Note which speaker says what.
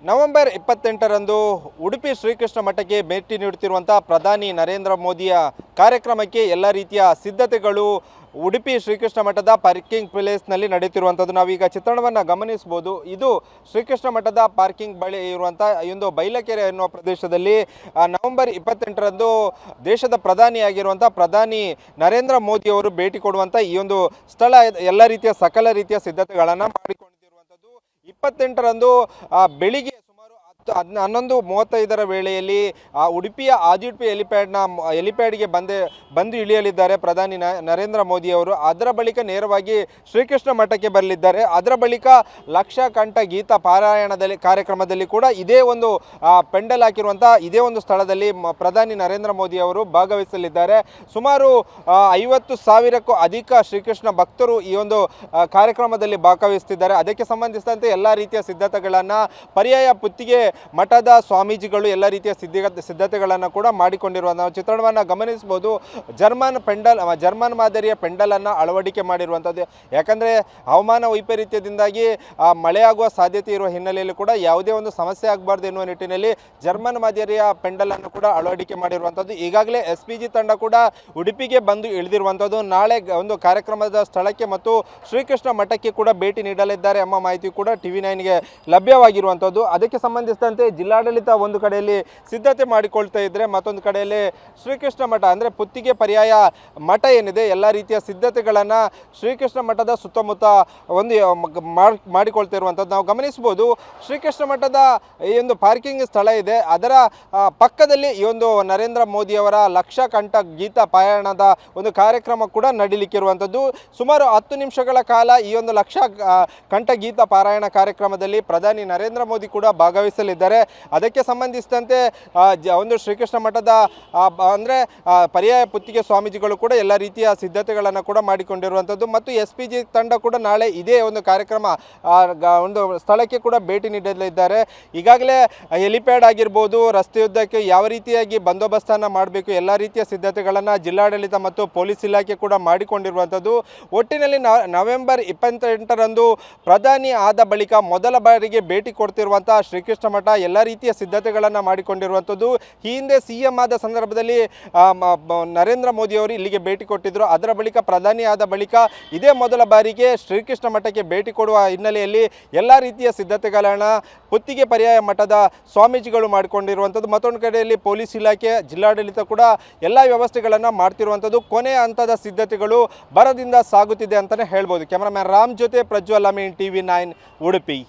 Speaker 1: November 28ರಂದು Udupi Shrikrishna ಮಠಕ್ಕೆ ಭೇಟಿ ನೀಡುತ್ತಿರುವಂಥ ಪ್ರಧಾನಿ ನರೇಂದ್ರ ಮೋದಿಯ ಕಾರ್ಯಕ್ರಮಕ್ಕೆ ಎಲ್ಲ ರೀತಿಯ ಸಿದ್ಧತೆಗಳು ಉಡುಪಿ ಶ್ರೀಕೃಷ್ಣ ಮಠದ ಪಾರ್ಕಿಂಗ್ ಪ್ಲೇಸ್ನಲ್ಲಿ ನಡೆಯುತ್ತಿರುವಂಥದ್ದು ನಾವೀಗ ಚಿತ್ರಣವನ್ನು ಗಮನಿಸಬಹುದು. ಇದು ಶ್ರೀಕೃಷ್ಣ ಮಠದ ಪಾರ್ಕಿಂಗ್ ಬಳಿ ಇರುವಂಥ ಈ ಒಂದು ಬೈಲಕೆರೆ ಎನ್ನುವ ಪ್ರದೇಶದಲ್ಲಿ ನವೆಂಬರ್ 28ರಂದು ದೇಶದ ಪ್ರಧಾನಿಯಾಗಿರುವಂಥ ಪ್ರಧಾನಿ ನರೇಂದ್ರ ಮೋದಿ ಅವರು ಭೇಟಿ ಕೊಡುವಂಥ ಈ ಒಂದು ಸ್ಥಳ ಎಲ್ಲ ರೀತಿಯ ಸಕಲ ರೀತಿಯ ಸಿದ್ಧತೆಗಳನ್ನು ಮಾಡಿಕೊಂಡಿರುವಂಥದ್ದು. 28ರಂದು ಬೆಳಿಗ್ಗೆ 11:35 ವೇಳೆಯಲ್ಲಿ ಉಡುಪಿಯ ಆದಿಯುಡುಪಿ ಹೆಲಿಪ್ಯಾಡ್ಗೆ ಬಂದು ಇಳಿಯಲಿದ್ದಾರೆ ಪ್ರಧಾನಿ ನರೇಂದ್ರ ಮೋದಿ ಅವರು. ಅದರ ಬಳಿಕ ನೇರವಾಗಿ ಶ್ರೀಕೃಷ್ಣ ಮಠಕ್ಕೆ ಬರಲಿದ್ದಾರೆ. ಅದರ ಬಳಿಕ ಲಕ್ಷ ಕಂಠ ಗೀತ ಪಾರಾಯಣದಲ್ಲಿ ಕಾರ್ಯಕ್ರಮದಲ್ಲಿ ಕೂಡ ಇದೇ ಒಂದು ಪೆಂಡಲ್ ಹಾಕಿರುವಂಥ ಇದೇ ಒಂದು ಸ್ಥಳದಲ್ಲಿ ಪ್ರಧಾನಿ ನರೇಂದ್ರ ಮೋದಿ ಅವರು ಭಾಗವಹಿಸಲಿದ್ದಾರೆ. ಸುಮಾರು 50,000ಕ್ಕೂ ಅಧಿಕ ಶ್ರೀಕೃಷ್ಣ ಭಕ್ತರು ಈ ಒಂದು ಕಾರ್ಯಕ್ರಮದಲ್ಲಿ ಭಾಗವಹಿಸುತ್ತಿದ್ದಾರೆ. ಅದಕ್ಕೆ ಸಂಬಂಧಿಸಿದಂತೆ ಎಲ್ಲ ರೀತಿಯ ಸಿದ್ಧತೆಗಳನ್ನು ಪರ್ಯಾಯ ಪುತ್ತಿಗೆ ಮಠದ ಸ್ವಾಮೀಜಿಗಳು ಎಲ್ಲ ರೀತಿಯ ಸಿದ್ಧತೆಗಳನ್ನು ಕೂಡ ಮಾಡಿಕೊಂಡಿರುವ ನಾವು ಚಿತ್ರಣವನ್ನು ಗಮನಿಸಬಹುದು. ಜರ್ಮನ್ ಮಾದರಿಯ ಪೆಂಡಲನ್ನು ಅಳವಡಿಕೆ ಮಾಡಿರುವಂಥದ್ದು. ಯಾಕಂದರೆ ಹವಾಮಾನ ವೈಪರೀತ್ಯದಿಂದಾಗಿ ಮಳೆಯಾಗುವ ಸಾಧ್ಯತೆ ಇರುವ ಹಿನ್ನೆಲೆಯಲ್ಲಿ ಕೂಡ ಯಾವುದೇ ಒಂದು ಸಮಸ್ಯೆ ಆಗಬಾರ್ದು ಎನ್ನುವ ನಿಟ್ಟಿನಲ್ಲಿ ಜರ್ಮನ್ ಮಾದರಿಯ ಪೆಂಡಲನ್ನು ಕೂಡ ಅಳವಡಿಕೆ ಮಾಡಿರುವಂಥದ್ದು. ಈಗಾಗಲೇ SPG ತಂಡ ಕೂಡ ಉಡುಪಿಗೆ ಬಂದು ಇಳಿದಿರುವಂಥದ್ದು. ನಾಳೆ ಒಂದು ಕಾರ್ಯಕ್ರಮದ ಸ್ಥಳಕ್ಕೆ ಮತ್ತು ಶ್ರೀಕೃಷ್ಣ ಮಠಕ್ಕೆ ಕೂಡ ಭೇಟಿ ನೀಡಲಿದ್ದಾರೆ ಎಂಬ ಮಾಹಿತಿ ಕೂಡ TV9ಗೆ ಲಭ್ಯವಾಗಿರುವಂಥದ್ದು. ಅದಕ್ಕೆ ಸಂಬಂಧಿಸಿದಂತೆ ಜಿಲ್ಲಾಡಳಿತ ಒಂದು ಕಡೆಯಲ್ಲಿ ಸಿದ್ಧತೆ ಮಾಡಿಕೊಳ್ತಾ ಇದ್ದರೆ, ಮತ್ತೊಂದು ಕಡೆಯಲ್ಲಿ ಶ್ರೀಕೃಷ್ಣ ಮಠ ಅಂದರೆ ಪುತ್ತಿಗೆ ಪರ್ಯಾಯ ಮಠ ಏನಿದೆ ಎಲ್ಲ ರೀತಿಯ ಸಿದ್ಧತೆಗಳನ್ನು ಶ್ರೀಕೃಷ್ಣ ಮಠದ ಸುತ್ತಮುತ್ತ ಒಂದು ಮಾಡಿಕೊಳ್ತಾ ಇರುವಂಥದ್ದು ನಾವು ಗಮನಿಸ್ಬೋದು. ಶ್ರೀಕೃಷ್ಣ ಮಠದ ಈ ಒಂದು ಪಾರ್ಕಿಂಗ್ ಸ್ಥಳ ಇದೆ, ಅದರ ಪಕ್ಕದಲ್ಲಿ ಈ ಒಂದು ನರೇಂದ್ರ ಮೋದಿಯವರ ಲಕ್ಷ ಕಂಠ ಗೀತ ಪಾರಾಯಣದ ಒಂದು ಕಾರ್ಯಕ್ರಮ ಕೂಡ ನಡೀಲಿಕ್ಕಿರುವಂಥದ್ದು. ಸುಮಾರು 10 ನಿಮಿಷಗಳ ಕಾಲ ಈ ಒಂದು ಲಕ್ಷ ಕಂಠ ಗೀತ ಪಾರಾಯಣ ಕಾರ್ಯಕ್ರಮದಲ್ಲಿ ಪ್ರಧಾನಿ ನರೇಂದ್ರ ಮೋದಿ ಕೂಡ ಭಾಗವಹಿಸಲಿದ್ದಾರೆ. ಅದಕ್ಕೆ ಸಂಬಂಧಿಸಿದಂತೆ ಒಂದು ಶ್ರೀಕೃಷ್ಣ ಮಠದ ಅಂದರೆ ಪರ್ಯಾಯ ಪುತ್ತಿಗೆ ಸ್ವಾಮೀಜಿಗಳು ಕೂಡ ಎಲ್ಲ ರೀತಿಯ ಸಿದ್ಧತೆಗಳನ್ನು ಕೂಡ ಮಾಡಿಕೊಂಡಿರುವಂಥದ್ದು. ಮತ್ತು SPG ತಂಡ ಕೂಡ ನಾಳೆ ಇದೇ ಒಂದು ಕಾರ್ಯಕ್ರಮ ಒಂದು ಸ್ಥಳಕ್ಕೆ ಕೂಡ ಭೇಟಿ ನೀಡಲಿದ್ದಾರೆ. ಈಗಾಗಲೇ ಹೆಲಿಪ್ಯಾಡ್ ಆಗಿರ್ಬೋದು, ರಸ್ತೆಯುದ್ದಕ್ಕೆ ಯಾವ ರೀತಿಯಾಗಿ ಬಂದೋಬಸ್ತನ್ನು ಮಾಡಬೇಕು ಎಲ್ಲ ರೀತಿಯ ಸಿದ್ಧತೆಗಳನ್ನು ಜಿಲ್ಲಾಡಳಿತ ಮತ್ತು ಪೊಲೀಸ್ ಇಲಾಖೆ ಕೂಡ ಮಾಡಿಕೊಂಡಿರುವಂಥದ್ದು. ಒಟ್ಟಿನಲ್ಲಿ ನವೆಂಬರ್ 28ರಂದು ಪ್ರಧಾನಿ ಆದ ಬಳಿಕ ಮೊದಲ ಬಾರಿಗೆ ಭೇಟಿ ಕೊಡ್ತಿರುವಂಥ ಶ್ರೀಕೃಷ್ಣ ಮಠ ಎಲ್ಲ ರೀತಿಯ ಸಿದ್ಧತೆಗಳನ್ನು ಮಾಡಿಕೊಂಡಿರುವಂಥದ್ದು. ಈ ಹಿಂದೆ CM ಆದ ಸಂದರ್ಭದಲ್ಲಿ ನರೇಂದ್ರ ಮೋದಿ ಅವರು ಇಲ್ಲಿಗೆ ಭೇಟಿ ಕೊಟ್ಟಿದ್ದರು. ಅದರ ಬಳಿಕ ಪ್ರಧಾನಿ ಆದ ಬಳಿಕ ಇದೇ ಮೊದಲ ಬಾರಿಗೆ ಶ್ರೀಕೃಷ್ಣ ಮಠಕ್ಕೆ ಭೇಟಿ ಕೊಡುವ ಹಿನ್ನೆಲೆಯಲ್ಲಿ ಎಲ್ಲ ರೀತಿಯ ಸಿದ್ಧತೆಗಳನ್ನು ಪುತ್ತಿಗೆ ಪರ್ಯಾಯ ಮಠದ ಸ್ವಾಮೀಜಿಗಳು ಮಾಡಿಕೊಂಡಿರುವಂಥದ್ದು. ಮತ್ತೊಂದು ಕಡೆಯಲ್ಲಿ ಪೊಲೀಸ್ ಇಲಾಖೆ, ಜಿಲ್ಲಾಡಳಿತ ಕೂಡ ಎಲ್ಲ ವ್ಯವಸ್ಥೆಗಳನ್ನು ಮಾಡ್ತಿರುವಂಥದ್ದು. ಕೊನೆಯ ಹಂತದ ಸಿದ್ಧತೆಗಳು ಭರದಿಂದ ಸಾಗುತ್ತಿದೆ ಅಂತಲೇ ಹೇಳ್ಬೋದು. ಕ್ಯಾಮರಾಮ್ಯಾನ್ ರಾಮ್ ಜೊತೆ ಪ್ರಜ್ವಲ್ ಅಮೀನ್, TV9 ಉಡುಪಿ.